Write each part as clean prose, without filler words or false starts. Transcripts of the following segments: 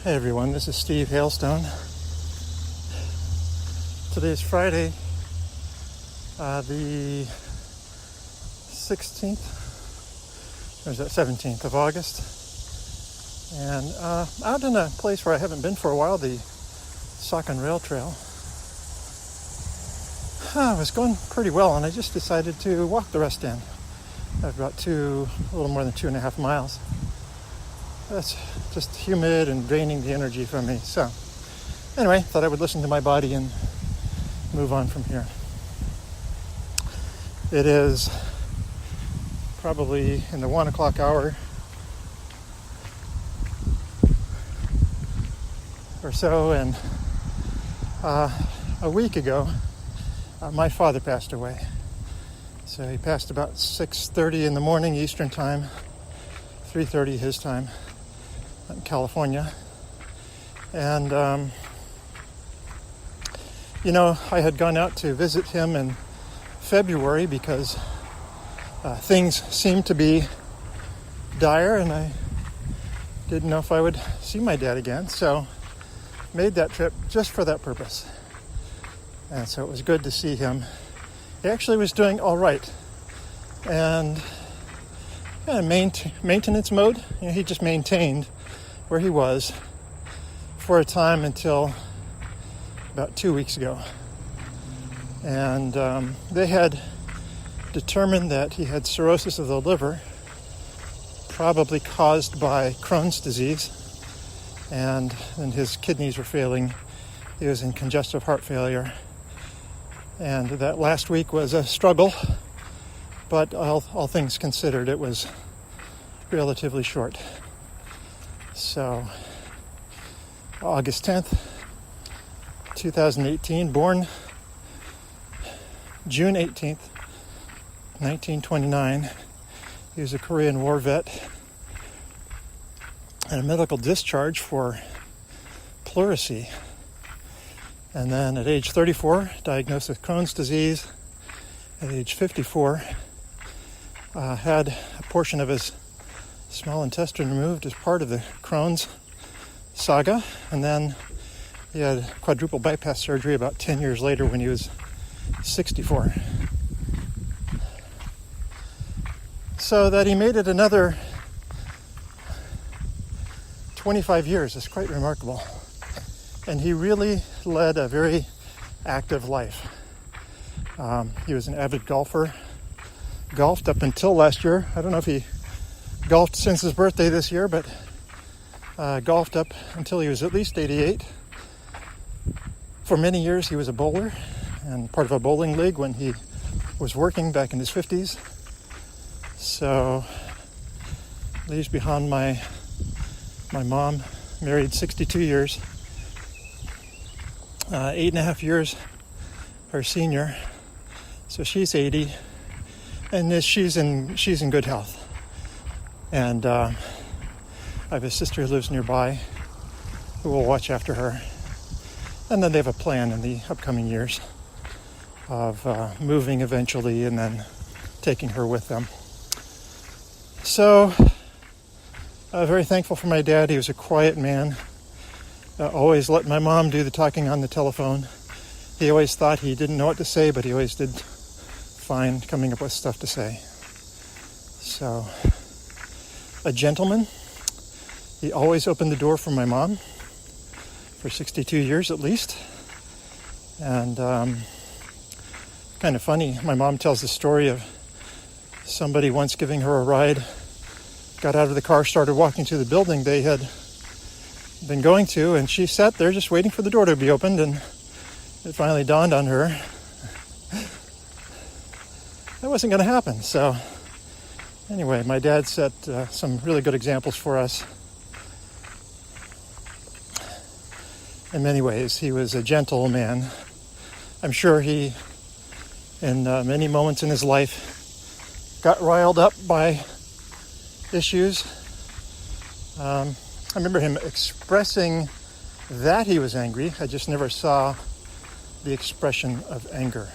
Hey everyone, this is Steve Hailstone. Today is Friday, the 16th, or is that 17th of August, and out in a place where I haven't been for a while, the Saucon Rail Trail. I was going pretty well, and I just decided to walk the rest in. I've about a little more than 2.5 miles. That's just humid and draining the energy from me. So anyway, thought I would listen to my body and move on from here. It is probably in the 1 o'clock hour or so, and a week ago my father passed away. So he passed about 6:30 in the morning Eastern time, 3:30 his time in California. And I had gone out to visit him in February because things seemed to be dire, and I didn't know if I would see my dad again, so made that trip just for that purpose. And so it was good to see him. He actually was doing all right, and maintenance mode. He just maintained where he was for a time until about 2 weeks ago. And they had determined that he had cirrhosis of the liver, probably caused by Crohn's disease, and his kidneys were failing. He was in congestive heart failure. And that last week was a struggle, but all things considered, it was relatively short. So, August 10th, 2018, born June 18th, 1929. He was a Korean War vet and a medical discharge for pleurisy. And then at age 34, diagnosed with Crohn's disease. At age 54, had a portion of his small intestine removed as part of the Crohn's saga. And then he had quadruple bypass surgery about 10 years later when he was 64. So that he made it another 25 years is quite remarkable. And he really led a very active life. He was an avid golfer. Golfed up until last year. I don't know if he golfed since his birthday this year, but golfed up until he was at least 88. For many years he was a bowler and part of a bowling league when he was working back in his 50s. So leaves behind my mom, married 62 years. 8.5 years her senior, so she's 80, and she's in good health. And I have a sister who lives nearby who will watch after her, and then they have a plan in the upcoming years of moving eventually and then taking her with them. So very thankful for my dad. He was a quiet man. Always let my mom do the talking on the telephone. He always thought he didn't know what to say, but he always did fine coming up with stuff to say. So, a gentleman. He always opened the door for my mom for 62 years at least. And kind of funny, my mom tells the story of somebody once giving her a ride, got out of the car, started walking to the building they had been going to, and she sat there just waiting for the door to be opened, and it finally dawned on her that wasn't going to happen. So anyway, my dad set some really good examples for us. In many ways, he was a gentle man. I'm sure he, in many moments in his life, got riled up by issues. I remember him expressing that he was angry. I just never saw the expression of anger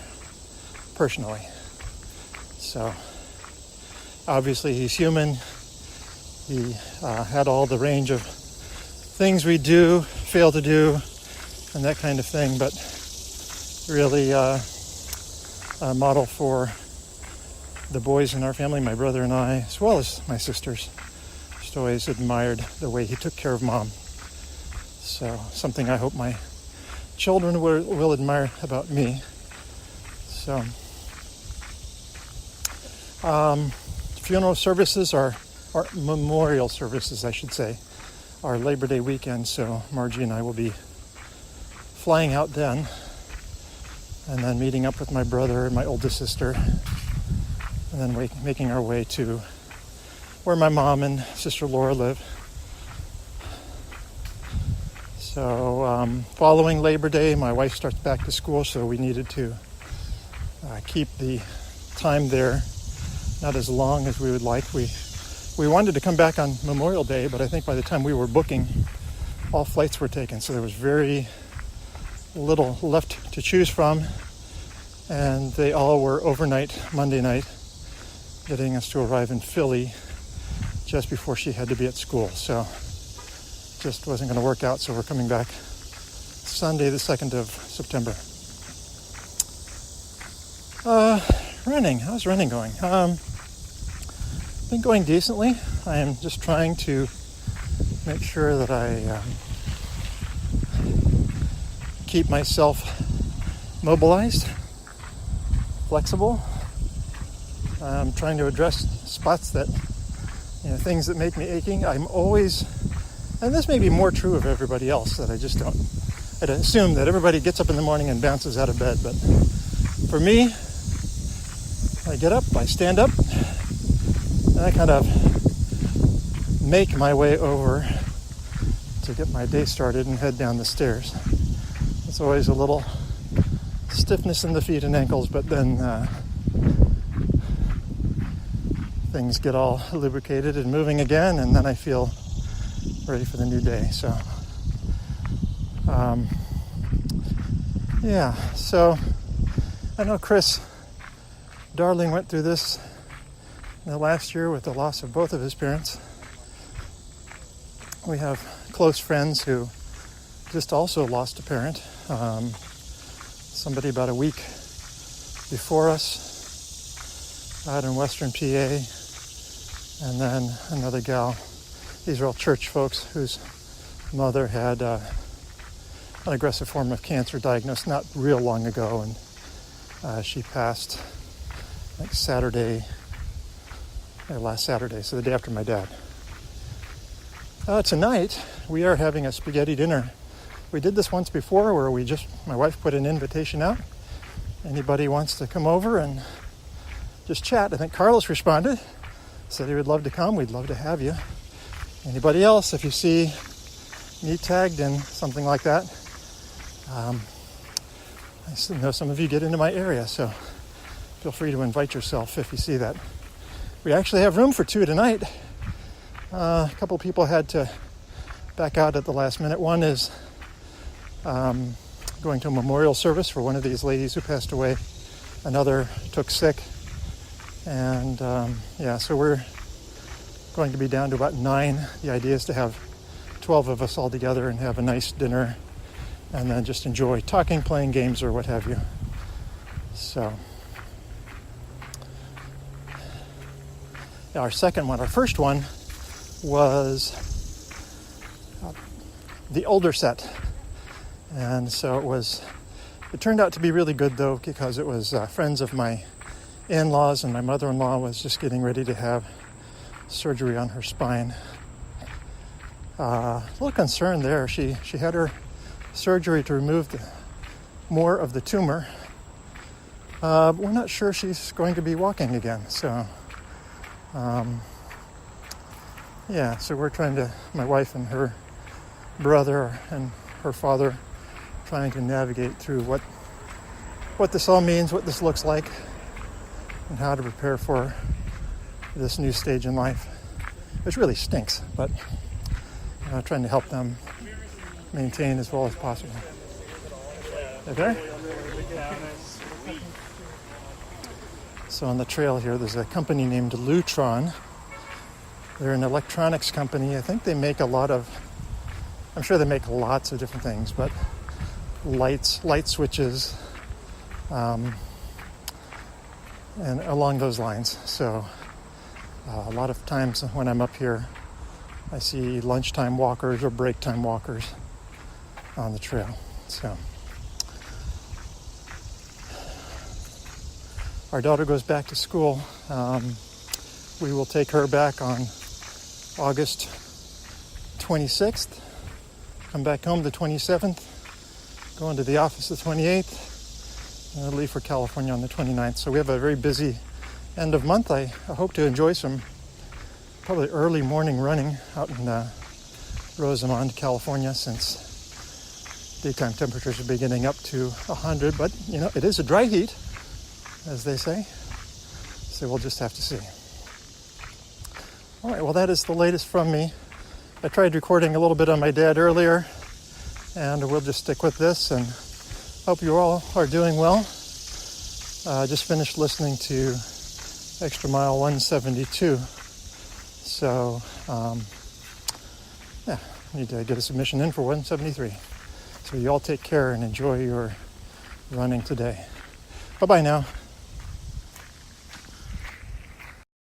personally. So obviously he's human. He had all the range of things we do, fail to do, and that kind of thing, but really a model for the boys in our family, my brother and I, as well as my sisters. Just always admired the way he took care of Mom. So something I hope my children will admire about me. So funeral services or memorial services, I should say, are Labor Day weekend, so Margie and I will be flying out then, and then meeting up with my brother and my oldest sister, and then making our way to where my mom and sister Laura live. So following Labor Day, my wife starts back to school, so we needed to keep the time there not as long as we would like. We wanted to come back on Memorial Day, but I think by the time we were booking, all flights were taken, so there was very little left to choose from, and they all were overnight Monday night, getting us to arrive in Philly just before she had to be at school. So just wasn't going to work out, so we're coming back Sunday the 2nd of September. Running. How's running going? Been going decently. I am just trying to make sure that I keep myself mobilized, flexible. I'm trying to address spots that, things that make me aching. I'm always, and this may be more true of everybody else, that I just don't, I'd assume that everybody gets up in the morning and bounces out of bed, but for me, I get up, I stand up, and I kind of make my way over to get my day started and head down the stairs. It's always a little stiffness in the feet and ankles, but then things get all lubricated and moving again, and then I feel ready for the new day. So, so I know Chris Darling went through this last year with the loss of both of his parents. We have close friends who just also lost a parent. Somebody about a week before us out in Western PA, and then another gal. These are all church folks whose mother had an aggressive form of cancer diagnosed not real long ago, and she passed last Saturday, so the day after my dad. Tonight, we are having a spaghetti dinner. We did this once before where my wife put an invitation out. Anybody wants to come over and just chat? I think Carlos responded, said he would love to come. We'd love to have you. Anybody else, if you see me tagged in something like that, I know some of you get into my area, so feel free to invite yourself if you see that. We actually have room for 2 tonight. A couple people had to back out at the last minute. One is going to a memorial service for one of these ladies who passed away. Another took sick. And so we're going to be down to about 9. The idea is to have 12 of us all together and have a nice dinner and then just enjoy talking, playing games, or what have you. So our first one was the older set. And so it turned out to be really good though, because it was friends of my in-laws, and my mother-in-law was just getting ready to have surgery on her spine. A little concerned there. She had her surgery to remove more of the tumor. We're not sure she's going to be walking again. So, so we're trying to, my wife and her brother and her father, trying to navigate through what this all means, what this looks like, and how to prepare for this new stage in life, which really stinks, but trying to help them maintain as well as possible. You there? So on the trail here, there's a company named Lutron. They're an electronics company. I think they make a lot of I'm sure they make lots of different things, but light switches, and along those lines. So a lot of times when I'm up here, I see lunchtime walkers or break time walkers on the trail. So our daughter goes back to school. We will take her back on August 26th, come back home the 27th, go into the office the 28th, and leave for California on the 29th. So we have a very busy end of month. I hope to enjoy some probably early morning running out in Rosamond, California, since daytime temperatures are beginning up to 100. But, it is a dry heat, as they say. So we'll just have to see. All right, well, that is the latest from me. I tried recording a little bit on my dad earlier, and we'll just stick with this, and hope you all are doing well. I just finished listening to Extra Mile 172. So, need to get a submission in for 173. So you all take care and enjoy your running today. Bye-bye now.